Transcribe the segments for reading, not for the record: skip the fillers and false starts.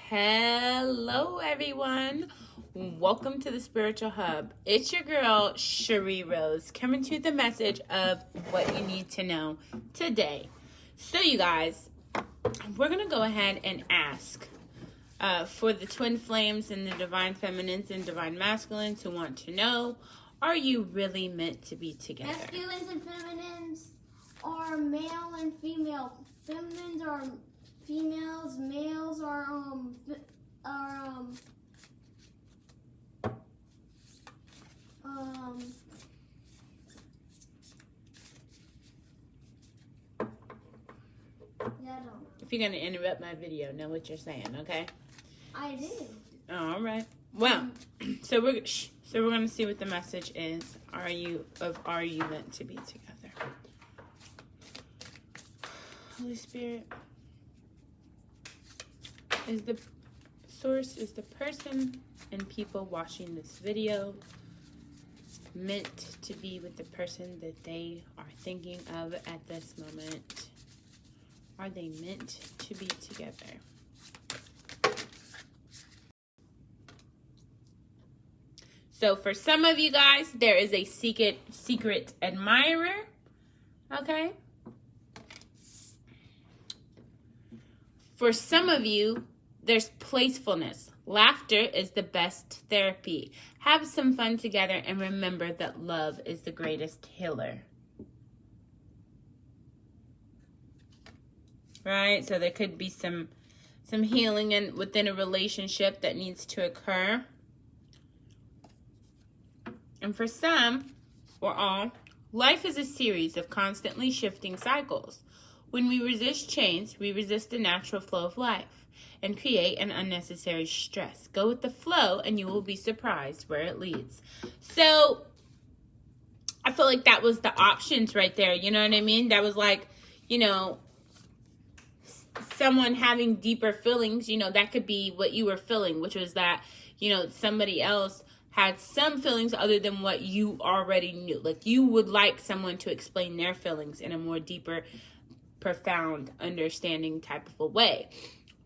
Hello, everyone. Welcome to the Spiritual Hub. It's your girl, Cherie Rose, coming to you with the message of what you need to know today. So, you guys, we're going to go ahead and ask for the twin flames and the divine feminines and divine masculines who want to know, are you really meant to be together? Masculines and feminines are male and female. Feminines are females, males are yeah, I don't know. If you're going to interrupt my video, know what you're saying, okay? I did. All right. Well, so we're going to see what the message is. Are you meant to be together? Holy Spirit is the source, is the person and people watching this video meant to be with the person that they are thinking of at this moment? Are they meant to be together? So for some of you guys, there is a secret admirer, okay? For some of you, there's playfulness. Laughter is the best therapy. Have some fun together and remember that love is the greatest healer. Right? So there could be some healing within a relationship that needs to occur. And for some, or all, life is a series of constantly shifting cycles. When we resist change, we resist the natural flow of life and create an unnecessary stress. Go with the flow and you will be surprised where it leads. So I feel like that was the options right there. You know what I mean? That was like, someone having deeper feelings, that could be what you were feeling, which was that, somebody else had some feelings other than what you already knew. Like you would like someone to explain their feelings in a more deeper, profound understanding type of a way.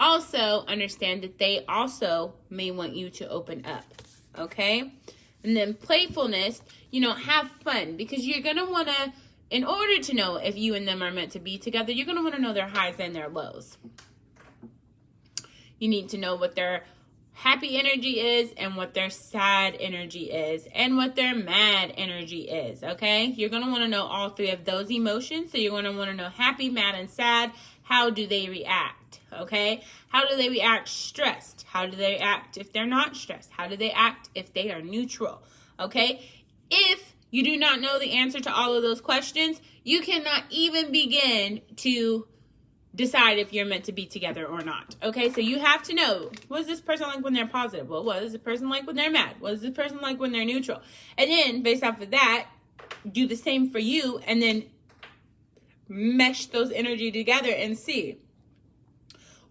Also understand that they also may want you to open up, okay? And then playfulness, have fun, because you're going to want to, in order to know if you and them are meant to be together, you're going to want to know their highs and their lows. You need to know what their happy energy is and what their sad energy is and what their mad energy is, okay? You're going to want to know all three of those emotions. So you're going to want to know happy, mad, and sad. How do they react, okay? How do they react stressed? How do they act if they're not stressed? How do they act if they are neutral, okay? If you do not know the answer to all of those questions, you cannot even begin to decide if you're meant to be together or not. Okay, so you have to know, what is this person like when they're positive? Well, what is this person like when they're mad? What is this person like when they're neutral? And then, based off of that, do the same for you and then mesh those energy together and see,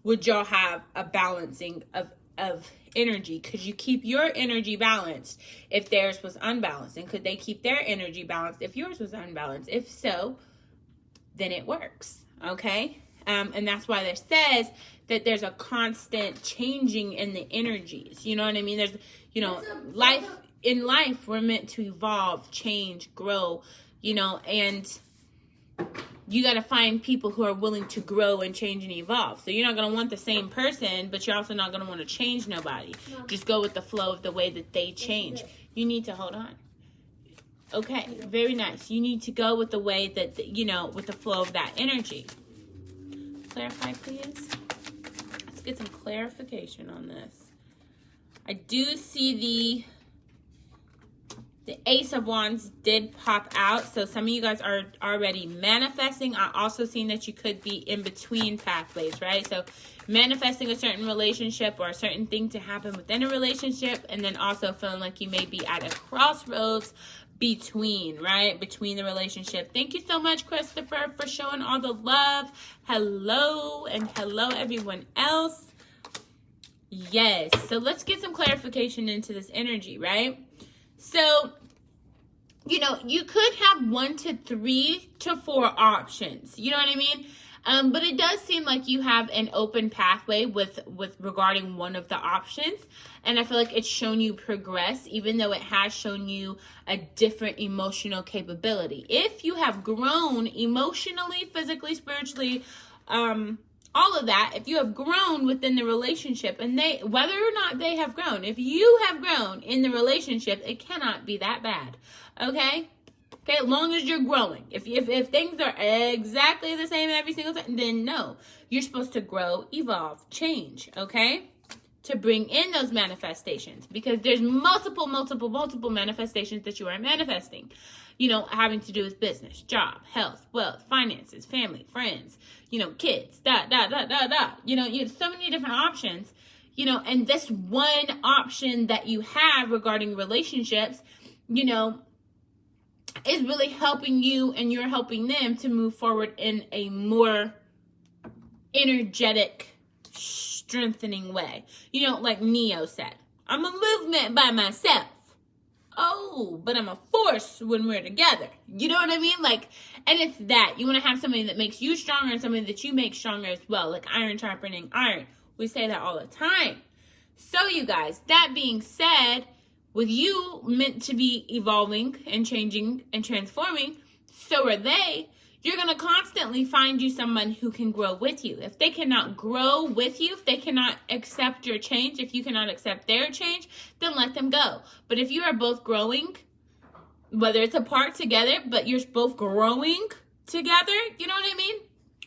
would y'all have a balancing of energy? Could you keep your energy balanced if theirs was unbalanced? And could they keep their energy balanced if yours was unbalanced? If so, then it works, okay? And that's why there says that there's a constant changing in the energies. You know what I mean? There's, in life, we're meant to evolve, change, grow, and you got to find people who are willing to grow and change and evolve. So you're not going to want the same person, but you're also not going to want to change nobody. No. Just go with the flow of the way that they change. You need to hold on. Okay, very nice. You need to go with the way that, with the flow of that energy. Clarify, please. Let's get some clarification on this. I do see the Ace of Wands did pop out. So some of you guys are already manifesting. I also seen that you could be in between pathways, right? So manifesting a certain relationship or a certain thing to happen within a relationship, and then also feeling like you may be at a crossroads between the relationship. Thank you so much, Christopher, for showing all the love. Hello, and hello everyone else. Yes, so let's get some clarification into this energy, right? So, you could have 1 to 3 to 4 options. You know what I mean? But it does seem like you have an open pathway with regarding one of the options. And I feel like it's shown you progress, even though it has shown you a different emotional capability. If you have grown emotionally, physically, spiritually, all of that, if you have grown within the relationship, and whether or not they have grown, if you have grown in the relationship, it cannot be that bad. Okay, as long as you're growing. If things are exactly the same every single time, then no, you're supposed to grow, evolve, change. Okay, to bring in those manifestations, because there's multiple manifestations that you are manifesting. Having to do with business, job, health, wealth, finances, family, friends, kids, you have so many different options, and this one option that you have regarding relationships, is really helping you, and you're helping them to move forward in a more energetic, strengthening way. Like Neo said, I'm a movement by myself. Oh, but I'm a force when we're together. You know what I mean? And it's that. You want to have somebody that makes you stronger and somebody that you make stronger as well. Like iron sharpening iron. We say that all the time. So you guys, that being said, with you meant to be evolving and changing and transforming, so are they. You're going to constantly find you someone who can grow with you. If they cannot grow with you, if they cannot accept your change, if you cannot accept their change, then let them go. But if you are both growing, whether it's apart together, but you're both growing together, you know what I mean?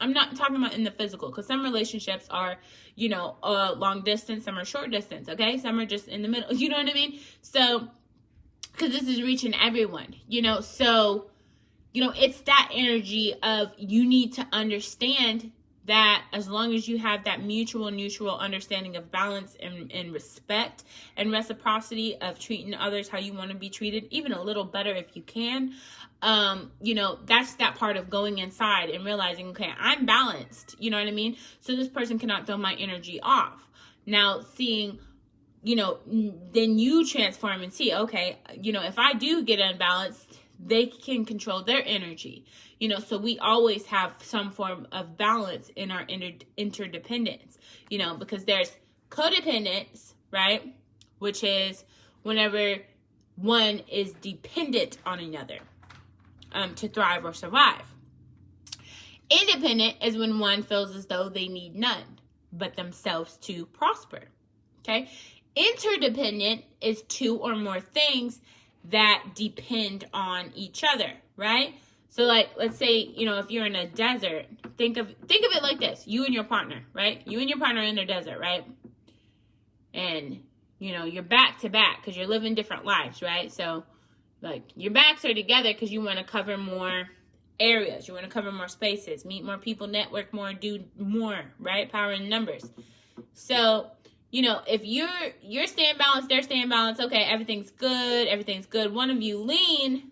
I'm not talking about in the physical, because some relationships are, long distance, some are short distance, okay? Some are just in the middle, you know what I mean? So, because this is reaching everyone, so... it's that energy of you need to understand that as long as you have that mutual understanding of balance and respect and reciprocity of treating others how you want to be treated, even a little better if you can, that's that part of going inside and realizing, okay, I'm balanced, you know what I mean? So this person cannot throw my energy off. Now seeing, then you transform and see, okay, if I do get unbalanced, they can control their energy, so we always have some form of balance in our interdependence, because there's codependence, right? Which is whenever one is dependent on another to thrive or survive. Independent is when one feels as though they need none but themselves to prosper, okay? Interdependent is two or more things that depend on each other, right? So let's say, if you're in a desert, think of it like this. You and your partner, right? You and your partner are in the desert, right? And, you're back to back because you're living different lives, right? So, your backs are together because you want to cover more areas. You want to cover more spaces, meet more people, network more, do more, right? Power in numbers. So, if you're staying balanced, they're staying balanced, okay, everything's good. One of you lean,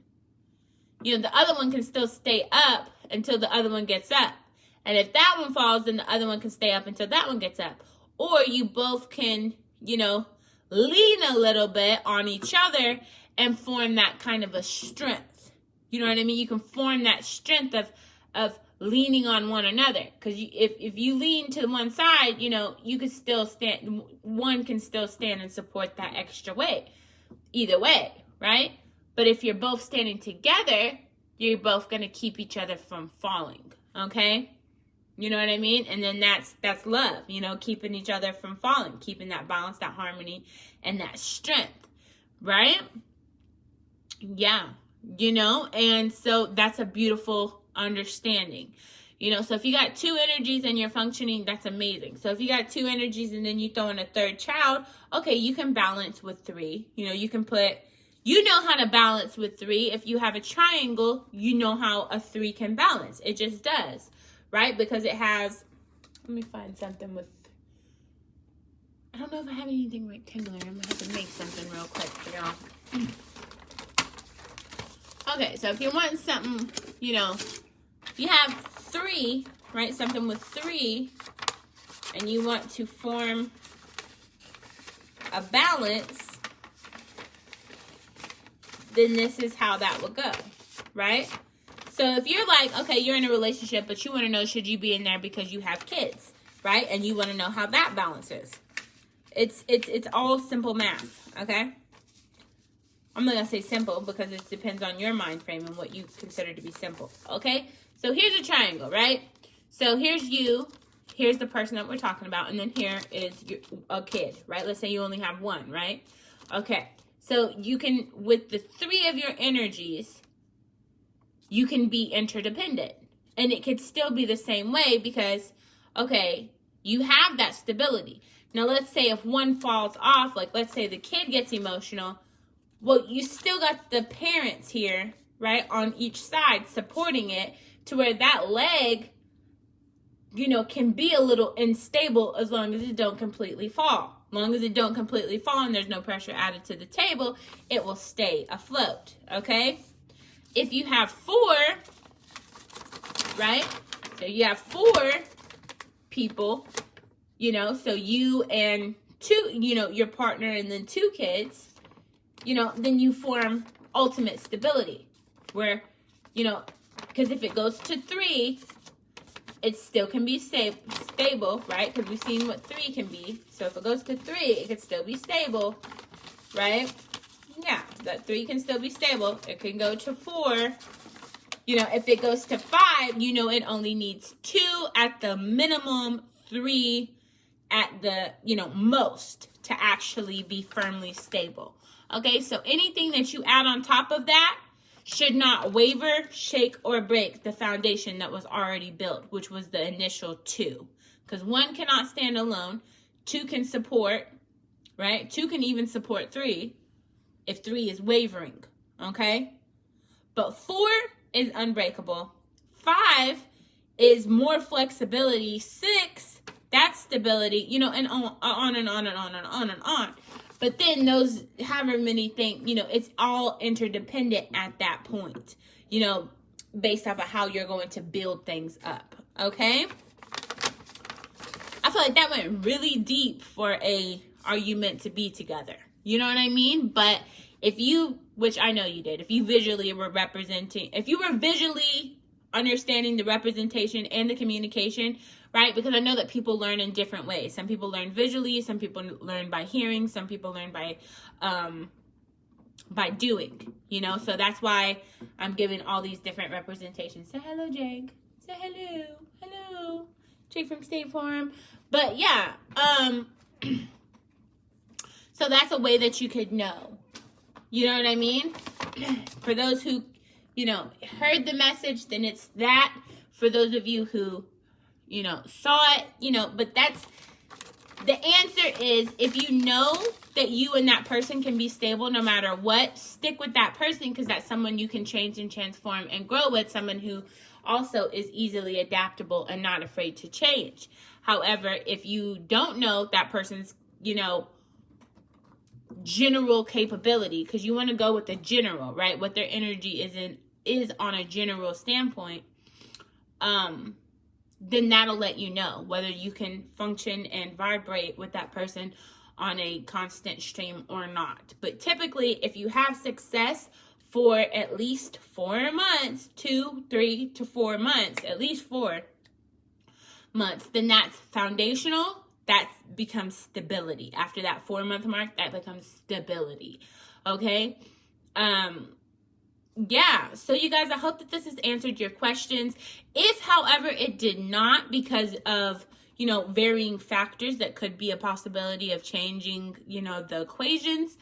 the other one can still stay up until the other one gets up. And if that one falls, then the other one can stay up until that one gets up. Or you both can, lean a little bit on each other and form that kind of a strength. You know what I mean? You can form that strength of leaning on one another, because if you lean to one side, you can still stand, one can still stand and support that extra weight either way, right? But if you're both standing together, you're both going to keep each other from falling, okay? You know what I mean? And then that's love, keeping each other from falling, keeping that balance, that harmony, and that strength, right? Yeah, and so that's a beautiful understanding, so if you got two energies and you're functioning, that's amazing. So if you got two energies and then you throw in a third child, okay, you can balance with three. You can how to balance with three. If you have a triangle, you know how a three can balance. It just does, right? Because it has, let me find something with, I don't know if I have anything rectangular. I'm gonna have to make something real quick for y'all. Okay, so if you want something, if you have three, right, something with three, and you want to form a balance, then this is how that would go, right? So if you're like, okay, you're in a relationship, but you want to know, should you be in there because you have kids, right? And you want to know how that balances. It's all simple math, okay? I'm not going to say simple because it depends on your mind frame and what you consider to be simple, okay? So here's a triangle, right? So here's you, here's the person that we're talking about, and then here is a kid, right? Let's say you only have one, right? Okay, so you can, with the three of your energies, you can be interdependent. And it could still be the same way because, okay, you have that stability. Now, let's say if one falls off, like let's say the kid gets emotional, well, you still got the parents here, right, on each side supporting it to where that leg, you know, can be a little unstable as long as it don't completely fall. As long as it don't completely fall and there's no pressure added to the table, it will stay afloat, okay? If you have 4, right, so you have 4 people, you know, so you and 2, you know, your partner and then 2 kids, you know, then you form ultimate stability where, you know, because if it goes to 3, it still can be stable, right? Because we've seen what 3 can be. So if it goes to 3, it could still be stable, right? Yeah, that 3 can still be stable. It can go to 4. You know, if it goes to 5, you know, it only needs 2 at the minimum, 3 at the, you know, most to actually be firmly stable. Okay, so anything that you add on top of that should not waver, shake, or break the foundation that was already built, which was the initial 2. Because 1 cannot stand alone. 2 can support, right? 2 can even support 3 if 3 is wavering, okay? But 4 is unbreakable. 5 is more flexibility. 6, that's stability, you know, and on and on and on and on and on. But then those, however many things, you know, it's all interdependent at that point, you know, based off of how you're going to build things up, okay? I feel like that went really deep for a, are you meant to be together? You know what I mean? But if you, which I know you did, if you visually were representing, if you were visually understanding the representation and the communication, right? Because I know that people learn in different ways. Some people learn visually, some people learn by hearing, some people learn by doing, you know? So that's why I'm giving all these different representations. Say hello, Jake. Say hello. Hello. Jake from State Farm. But yeah, so that's a way that you could know. You know what I mean? For those who, you know, heard the message, then it's that. For those of you who, you know, saw it, you know, but that's, the answer is, if you know that you and that person can be stable no matter what, stick with that person because that's someone you can change and transform and grow with, someone who also is easily adaptable and not afraid to change. However, if you don't know that person's, you know, general capability, because you want to go with the general, right? What their energy is on a general standpoint, then that'll let you know whether you can function and vibrate with that person on a constant stream or not. But typically, if you have success for at least 4 months, 2, 3 to 4 months, at least 4 months, then that's foundational. That becomes stability. After that 4-month mark, that becomes stability. Okay? Yeah, so you guys, I hope that this has answered your questions. If, however, it did not, because of, you know, varying factors that could be a possibility of changing, you know, the equations,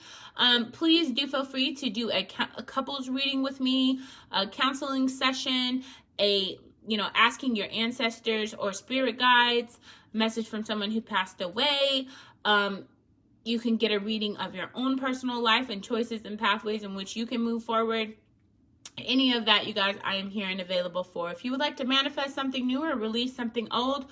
please do feel free to do a couples reading with me, a counseling session, a, you know, asking your ancestors or spirit guides, message from someone who passed away. You can get a reading of your own personal life and choices and pathways in which you can move forward. Any of that, you guys, I am here and available for. If you would like to manifest something new or release something old,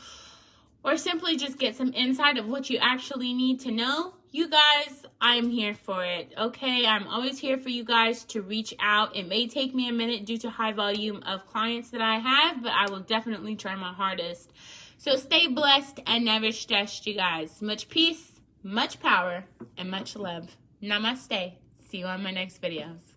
or simply just get some insight of what you actually need to know, you guys, I'm here for it. Okay, I'm always here for you guys to reach out. It may take me a minute due to high volume of clients that I have, but I will definitely try my hardest. So stay blessed and never stressed, you guys. Much peace, much power, and much love. Namaste. See you on my next videos.